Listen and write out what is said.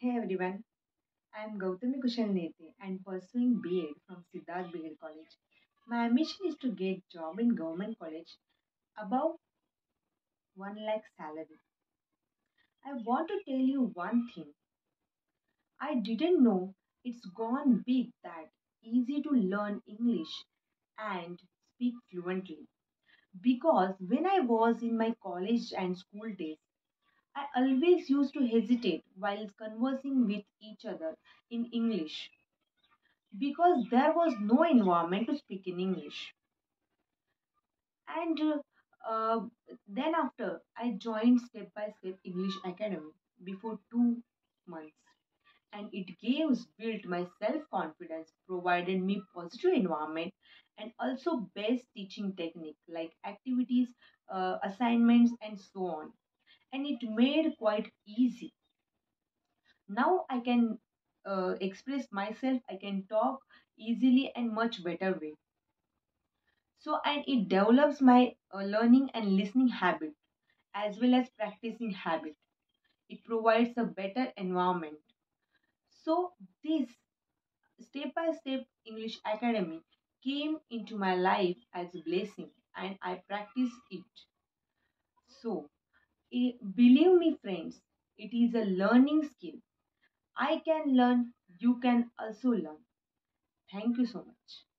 Hey everyone, I am Gautami Kushalnete and pursuing B.Ed from Siddharth B.Ed College. My ambition is to get job in government college above 1 lakh salary. I want to tell you one thing. I didn't know it's gone big that easy to learn English and speak fluently. Because when I was in my college and school days, I always used to hesitate while conversing with each other in English because there was no environment to speak in English. And then after I joined Step by Step English Academy before 2 months, and it gives built my self confidence, provided me positive environment, and also best teaching technique like activities, assignments, and so on. And it made quite easy. Now I can express myself. I can talk easily and much better way. So, and it develops my learning and listening habit as well as practicing habit. It provides a better environment. So, this step by step English Academy came into my life as a blessing and I practice it. So, believe me, friends, it is a learning skill. I can learn, you can also learn. Thank you so much.